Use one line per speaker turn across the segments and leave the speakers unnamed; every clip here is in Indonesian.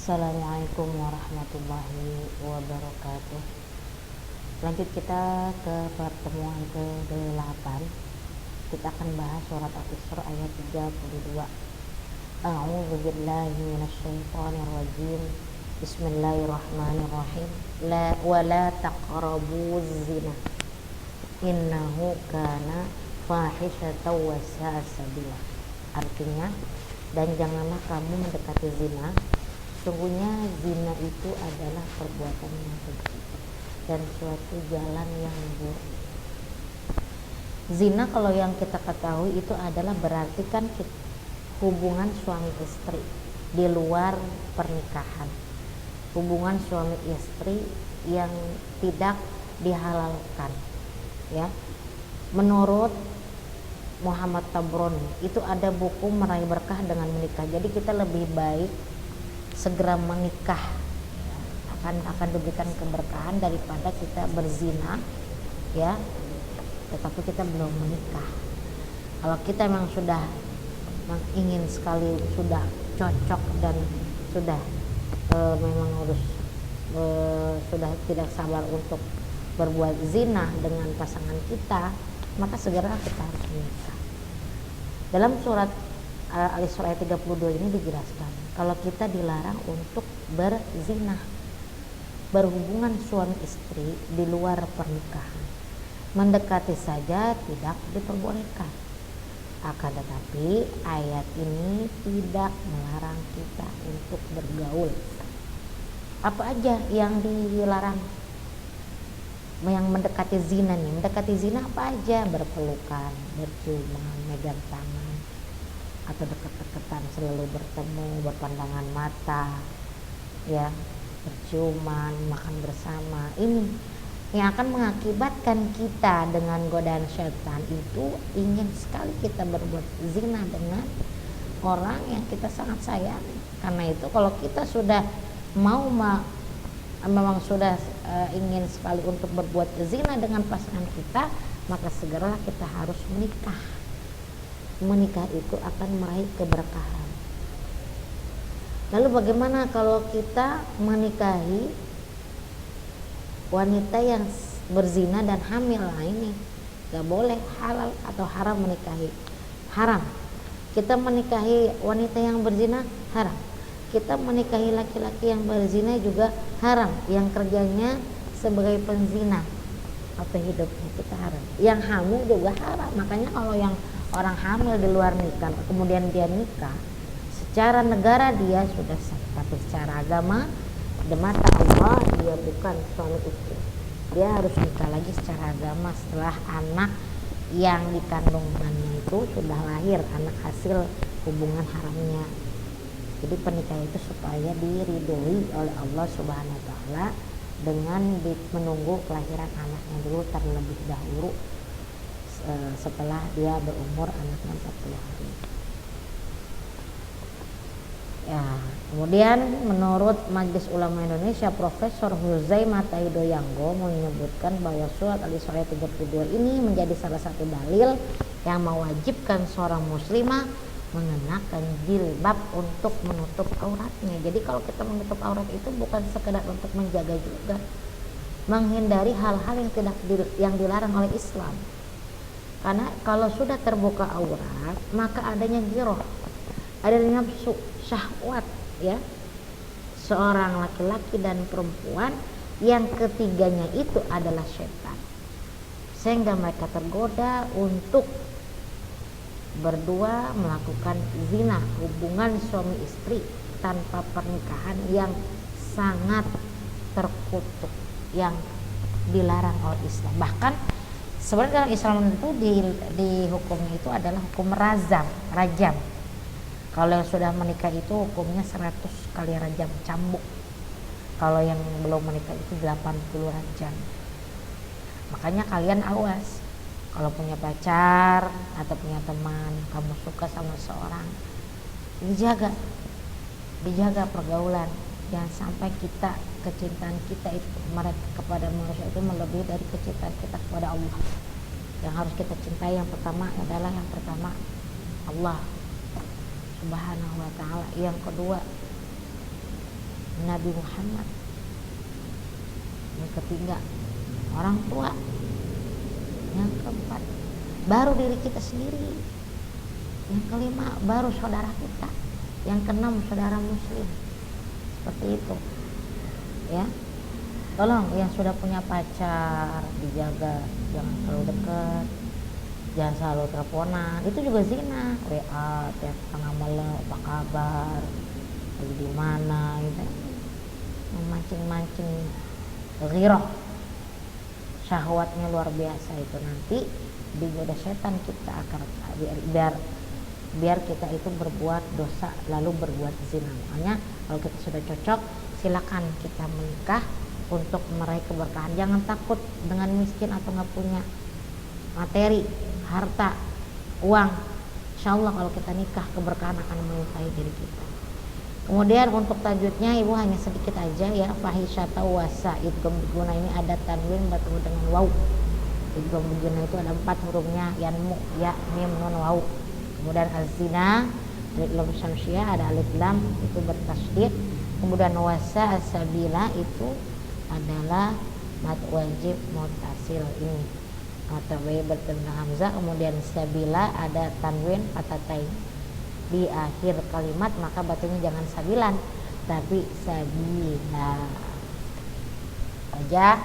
Assalamualaikum warahmatullahi wabarakatuh. Lanjut kita ke pertemuan ke-8. Kita akan bahas surat Al-Isra ayat 32. A'udzu billahi minasyaitonir rajim. Bismillahirrahmanirrahim. La taqrabuz zina. Innahu kana fahishatan wa sa'a sabila. Artinya, dan janganlah kamu mendekati zina. Sungguhnya zina itu adalah perbuatan yang keji dan suatu jalan yang buruk. Zina kalau yang kita ketahui itu adalah berarti kan hubungan suami istri di luar pernikahan, hubungan suami istri yang tidak dihalalkan, ya. Menurut Muhammad Tabrani itu ada buku Meraih Berkah dengan Menikah. Jadi kita lebih baik segera menikah, akan diberikan keberkahan daripada kita berzina, ya, tetapi kita belum menikah. Kalau kita memang sudah ingin sekali, sudah cocok dan sudah memang harus sudah tidak sabar untuk berbuat zina dengan pasangan kita, maka segera kita harus menikah. Dalam surat Al-Isra ayat 32 ini dijelaskan kalau kita dilarang untuk berzina, berhubungan suami istri di luar pernikahan. Mendekati saja tidak diperbolehkan. Akan tetapi ayat ini tidak melarang kita untuk bergaul. Apa aja yang dilarang? Yang mendekati zina nih, mendekati zina apa aja? Berpelukan, berciuman, megang tangan, atau dekat-dekatan, selalu bertemu, berpandangan mata, ya, berciuman, makan bersama. Ini yang akan mengakibatkan kita dengan godaan syaitan itu ingin sekali kita berbuat zina dengan orang yang kita sangat sayangi. Karena itu kalau kita sudah memang sudah ingin sekali untuk berbuat zina dengan pasangan kita, maka segeralah kita harus menikah. Menikah itu akan meraih keberkahan. Lalu bagaimana kalau kita menikahi wanita yang berzina dan hamil? Nah, ini gak boleh, halal atau haram menikahi. Haram. Kita menikahi wanita yang berzina haram. Kita menikahi laki-laki yang berzina juga haram, yang kerjanya sebagai penzina atau hidupnya kita haram. Yang hamil juga haram. Makanya kalau yang orang hamil di luar nikah kemudian dia nikah, secara negara dia sudah sah, tapi secara agama di mata Allah dia bukan suami istri. Dia harus nikah lagi secara agama setelah anak yang dikandungannya itu sudah lahir, anak hasil hubungan haramnya. Jadi pernikahan itu supaya diridhoi oleh Allah Subhanahu wa taala dengan menunggu kelahiran anaknya dulu terlebih dahulu, setelah dia berumur anaknya 40 hari. Ya, kemudian menurut Majelis Ulama Indonesia, Profesor Huzaimah Taidoyanggo menyebutkan bahwa surat Al-Isra 32 ini menjadi salah satu dalil yang mewajibkan seorang muslimah mengenakan jilbab untuk menutup auratnya. Jadi kalau kita menutup aurat itu bukan sekedar untuk menjaga juga, menghindari hal-hal yang dilarang oleh Islam. Karena kalau sudah terbuka aurat, maka adanya giroh, adanya nafsu, syahwat, ya, seorang laki-laki dan perempuan, yang ketiganya itu adalah syaitan, sehingga mereka tergoda untuk berdua melakukan zina, hubungan suami istri tanpa pernikahan yang sangat terkutuk, yang dilarang oleh Islam. Bahkan sebenarnya dalam Islam itu di hukumnya itu adalah hukum rajam. Kalau yang sudah menikah itu hukumnya 100 kali rajam, cambuk. Kalau yang belum menikah itu 80 rajam. Makanya kalian awas, kalau punya pacar atau punya teman, kamu suka sama seorang, dijaga pergaulan. Jangan sampai kecintaan kita itu kepada manusia itu melebihi dari kecintaan kita kepada Allah. Yang harus kita cintai yang pertama adalah Allah Subhanahu wa ta'ala. Yang kedua Nabi Muhammad. Yang ketiga orang tua. Yang keempat baru diri kita sendiri. Yang kelima baru saudara kita. Yang keenam saudara muslim. Seperti itu ya. Tolong yang sudah punya pacar dijaga, jangan terlalu dekat, jangan selalu teleponan. Itu juga zina. WA tiap tengah malam, apa kabar, lagi di mana gitu, memancing-mancing ghirah, syahwatnya luar biasa. Itu nanti digoda setan kita akan biar kita itu berbuat dosa lalu berbuat zina. Makanya kalau kita sudah cocok, silakan kita menikah untuk meraih keberkahan. Jangan takut dengan miskin atau nggak punya materi, harta, uang. Insya Allah kalau kita nikah, keberkahan akan menyertai diri kita. Kemudian untuk tajwidnya ibu hanya sedikit aja ya. Fahisyata wasa idgham biguna ini ada tanwin bertemu dengan waw. Idgham biguna itu ada 4 hurufnya, yanmu, ya, mim, nun, waw. Kemudian az-zina, alif lam syamsiyah, ada alif lam itu bertasydid. Kemudian wasa as-sabila itu adalah mat wajib muttasil ini atau bertemu hamzah. Kemudian sabila ada tanwin patatain di akhir kalimat, maka bacanya jangan sabilan tapi sabila aja.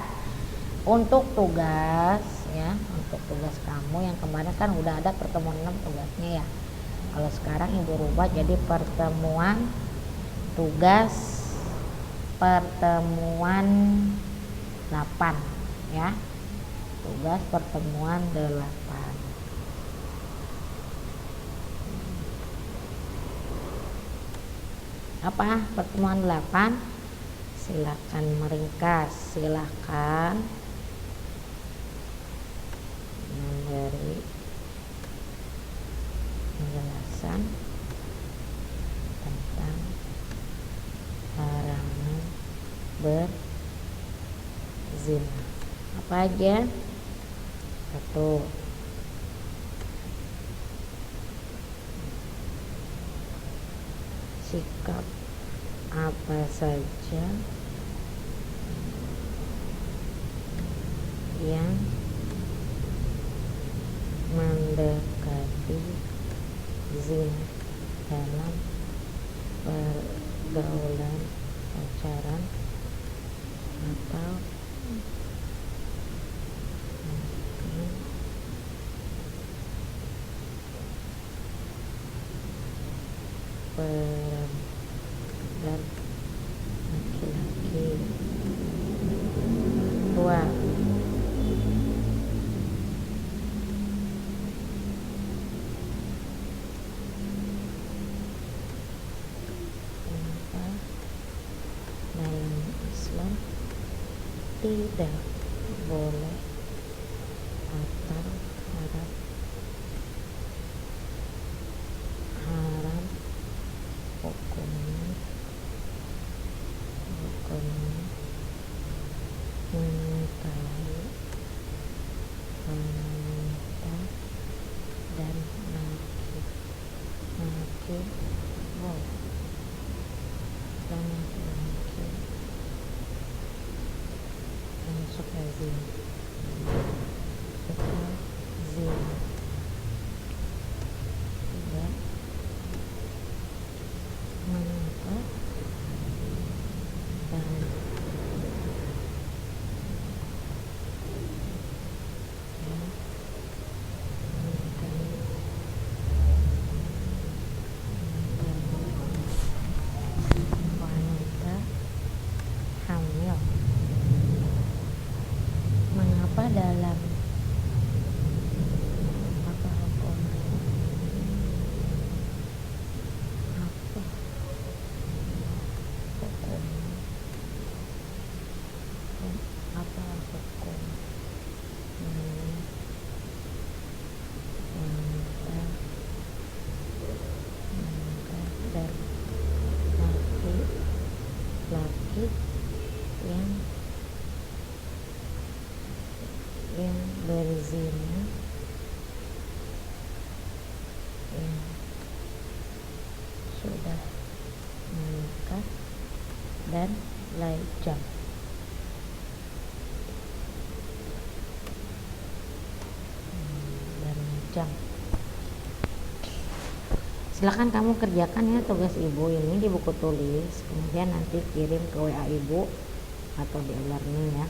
Untuk tugas ya, untuk tugas kamu yang kemarin kan udah ada pertemuan 6 tugasnya ya. Kalau sekarang ibu rubah jadi pertemuan tugas pertemuan 8 ya. Tugas pertemuan 8. Apa pertemuan 8? Silakan meringkas, silakan memberi penjelasan tentang larangan berzina. Apa aja? 1. Sikap apa saja yang mendekati zina dalam pergaulan pacaran atau dan laki-laki tua. Kenapa dalam Islam tidak boleh atau haram hukumnya menikahi wanita dan laki-laki dan laki-laki yang suka zina tidak mengapa dan wanita hamil. Mengapa dalam apa hukumnya? Apa hukumnya? Apa hukum wanita menikah dan laki-laki yang berzina, yang sudah menikah dan lajang. Dan lajang. Silakan kamu kerjakan ya tugas ibu ini di buku tulis, kemudian nanti kirim ke WA ibu atau di e-learning ya.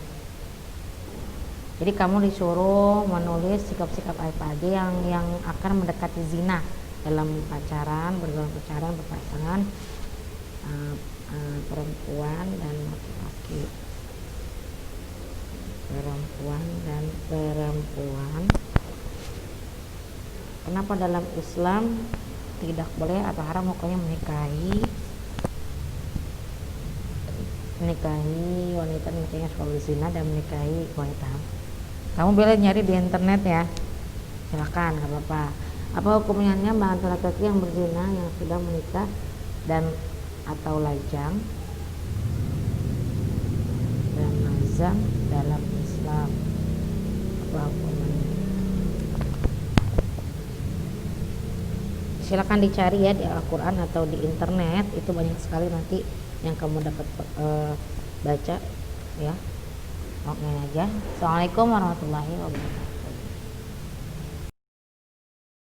Jadi kamu disuruh menulis sikap-sikap apa aja yang akan mendekati zina dalam pacaran, berpasangan, perempuan dan laki-laki, perempuan dan perempuan. Kenapa dalam Islam tidak boleh atau haram hukumnya menikahi wanita yang suka berzina dan menikahi wanita? Kamu boleh nyari di internet ya, silakan, nggak apa-apa. Apa hukumnya bagi laki-laki yang berzina yang sudah menikah dan atau lajang dan lazang dalam Islam? Apa hukumnya? Silakan dicari ya di Al-Quran atau di internet, itu banyak sekali nanti yang kamu dapat baca ya. Oke aja. Assalamualaikum warahmatullahi wabarakatuh.